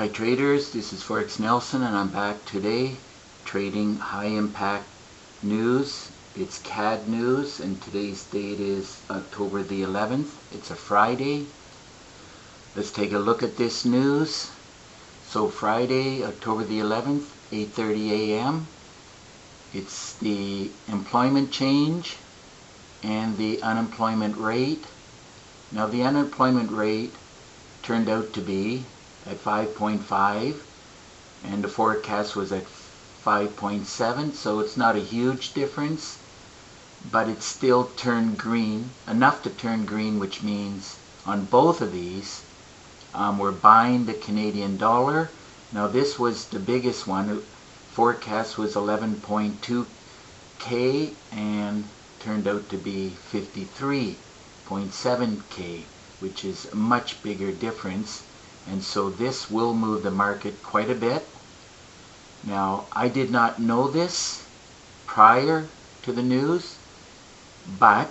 Hi traders, this is Forex Nelson and I'm back today trading high impact news. It's CAD news and today's date is October the 11th. It's a Friday. Let's take a look at this news. So Friday, October the 11th, 8:30 a.m. It's the employment change and the unemployment rate. Now the unemployment rate turned out to be at 5.5 and the forecast was at 5.7, so it's not a huge difference, but it still turned green, enough to turn green, which means on both of these we're buying the Canadian dollar. Now this was the biggest one. Forecast was 11.2k and turned out to be 53.7k, which is a much bigger difference. And so this will move the market quite a bit. Now, I did not know this prior to the news, but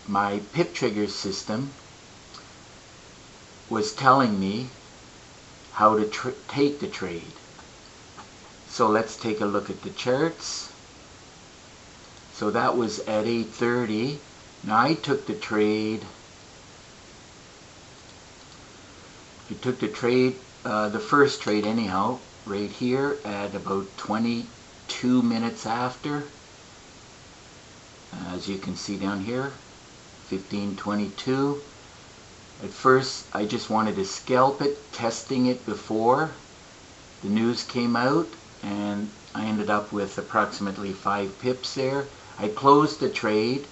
my PIP trigger system was telling me how to take the trade. So let's take a look at the charts. So that was at 8:30. Now I took the trade. The first trade anyhow, right here at about 22 minutes after. As you can see down here, 15:22. At first, I just wanted to scalp it, testing it before the news came out, and I ended up with approximately 5 pips there. I closed the trade,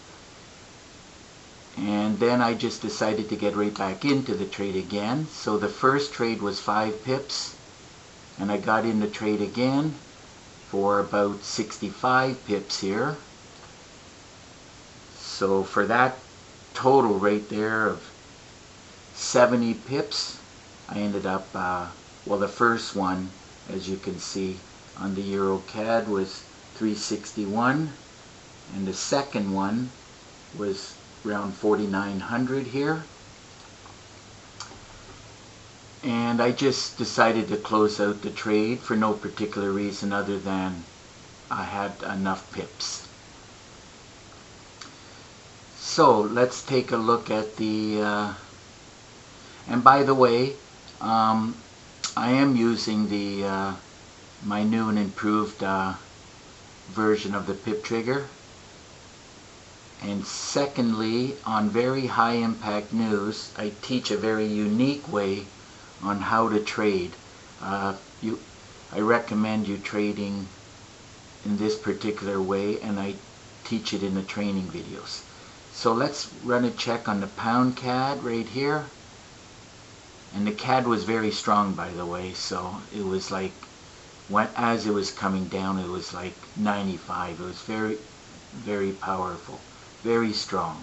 and then I just decided to get right back into the trade again. So the first trade was 5 pips, and I got in the trade again for about 65 pips here. So for that total right there of 70 pips, I ended up, well, the first one, as you can see on the Euro CAD, was 361, and the second one was around 4,900 here. And I just decided to close out the trade for no particular reason other than I had enough pips. So let's take a look at the and by the way, I am using the my new and improved version of the PIP trigger. And secondly, on very high impact news, I teach a very unique way on how to trade. I recommend you trading in this particular way, and I teach it in the training videos. So let's run a check on the pound CAD right here. And the CAD was very strong, by the way, so it was like, as it was coming down, it was like 95. It was very, very powerful. Very strong.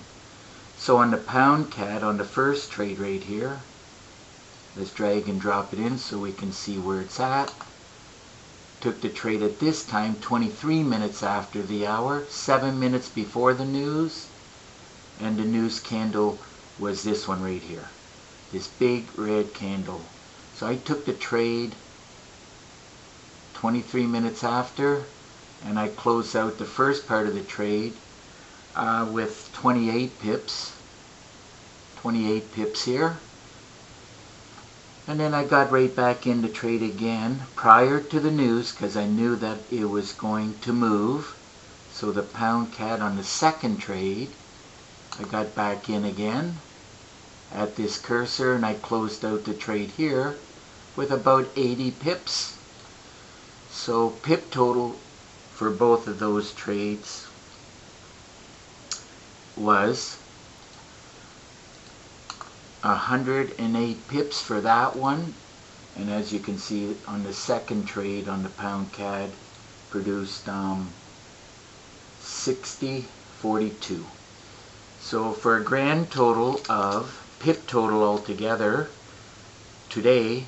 So on the pound CAD, on the first trade right here, let's drag and drop it in so we can see where it's at. Took the trade at this time 23 minutes after the hour, 7 minutes before the news, and the news candle was this one right here, this big red candle. So I took the trade 23 minutes after, and I closed out the first part of the trade with 28 pips here, and then I got right back into trade again prior to the news because I knew that it was going to move. So the pound CAD on the second trade, I got back in again at this cursor, and I closed out the trade here with about 80 pips. So pip total for both of those trades was 108 pips for that one, and as you can see on the second trade on the pound CAD produced 60.42. So for a grand total of pip total altogether today,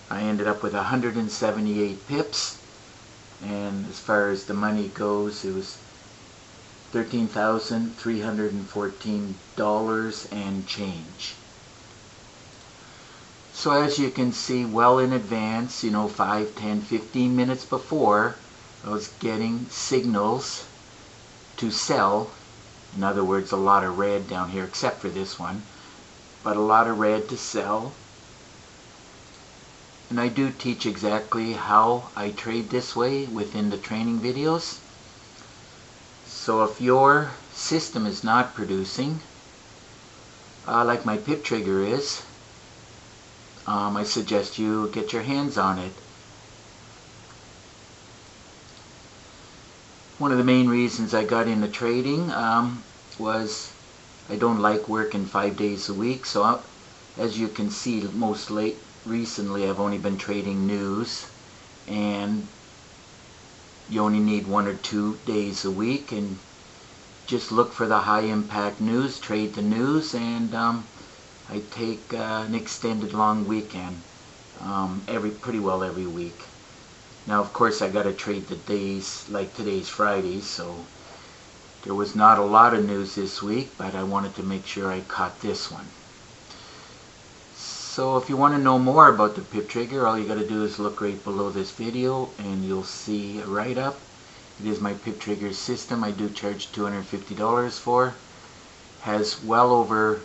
I ended up with 178 pips, and as far as the money goes, it was $13,314 and change. So as you can see, well in advance, 5, 10, 15 minutes before, I was getting signals to sell. In other words, a lot of red down here, except for this one, but a lot of red to sell. And I do teach exactly how I trade this way within the training videos. So if your system is not producing, like my PIP trigger is, I suggest you get your hands on it. One of the main reasons I got into trading was I don't like working 5 days a week. So as you can see, recently I've only been trading news, and you only need 1 or 2 days a week, and just look for the high impact news, trade the news, and I take an extended long weekend pretty well every week. Now of course I got to trade the days, like today's Friday, so there was not a lot of news this week, but I wanted to make sure I caught this one. So if you want to know more about the PIP trigger, all you got to do is look right below this video and you'll see a write-up. It is my PIP trigger system. I do charge $250 for. Has well over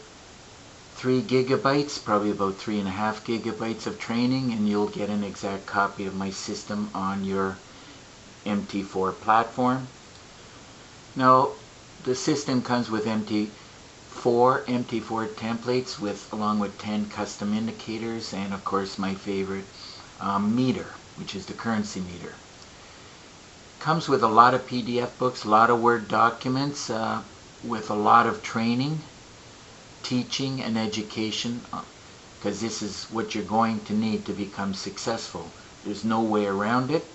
3 gigabytes, probably about 3.5 gigabytes of training, and you'll get an exact copy of my system on your MT4 platform. Now the system comes with MT4 templates along with 10 custom indicators, and of course my favorite meter, which is the currency meter. Comes with a lot of PDF books, a lot of Word documents, with a lot of training, teaching, and education, because this is what you're going to need to become successful. There's no way around it.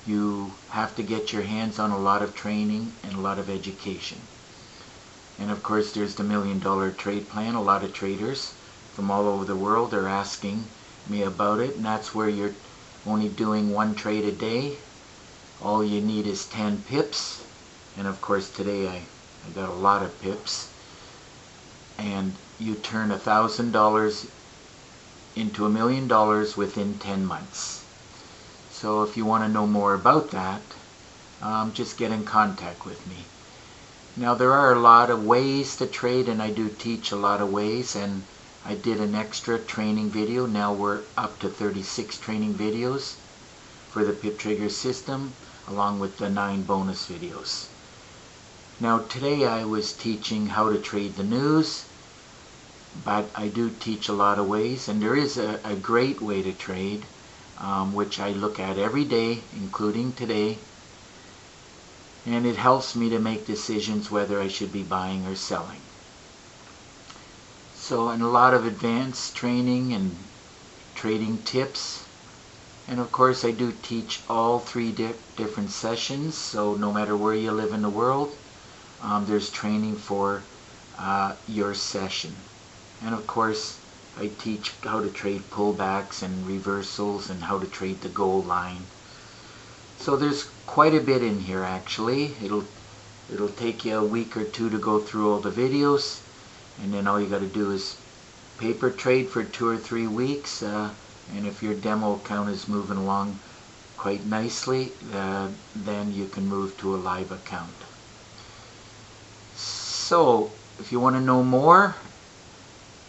You have to get your hands on a lot of training and a lot of education. And of course there's the $1 Million Trade Plan. A lot of traders from all over the world are asking me about it, and that's where you're only doing 1 trade a day. All you need is 10 pips, and of course today I got a lot of pips, and you turn $1,000 into $1 million within 10 months. So if you want to know more about that, just get in contact with me. Now there are a lot of ways to trade, and I do teach a lot of ways, and I did an extra training video. Now we're up to 36 training videos for the PIP trigger system, along with the 9 bonus videos. Now today I was teaching how to trade the news, but I do teach a lot of ways, and there is a great way to trade, which I look at every day, including today, and it helps me to make decisions whether I should be buying or selling. So, and a lot of advanced training and trading tips. And of course I do teach all 3 different sessions, so no matter where you live in the world, there's training for your session. And of course I teach how to trade pullbacks and reversals and how to trade the gold line. So there's quite a bit in here actually. It'll take you a week or 2 to go through all the videos, and then all you got to do is paper trade for 2 or 3 weeks, and if your demo account is moving along quite nicely, then you can move to a live account. So if you want to know more,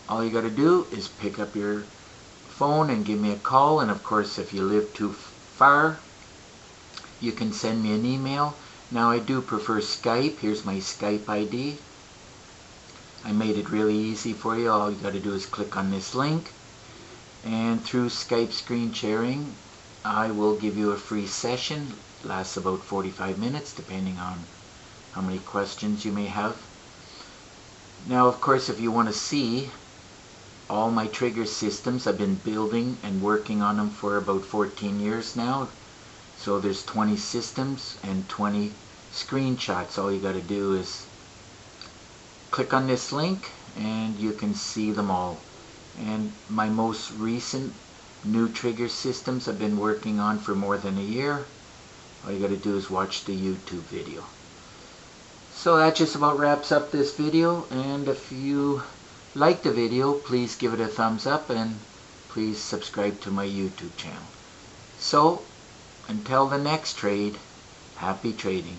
all you got to do is pick up your phone and give me a call, and of course if you live too far, you can send me an email. Now I do prefer Skype. Here's my Skype ID. I made it really easy for you. All you got to do is click on this link, and through Skype screen sharing I will give you a free session. Lasts about 45 minutes depending on how many questions you may have. Now of course if you want to see all my trigger systems, I've been building and working on them for about 14 years now. So there's 20 systems and 20 screenshots. All you got to do is click on this link and you can see them all. And my most recent new trigger systems I've been working on for more than a year. All you got to do is watch the YouTube video. So that just about wraps up this video, and if you like the video, please give it a thumbs up, and please subscribe to my YouTube channel. So, until the next trade, happy trading.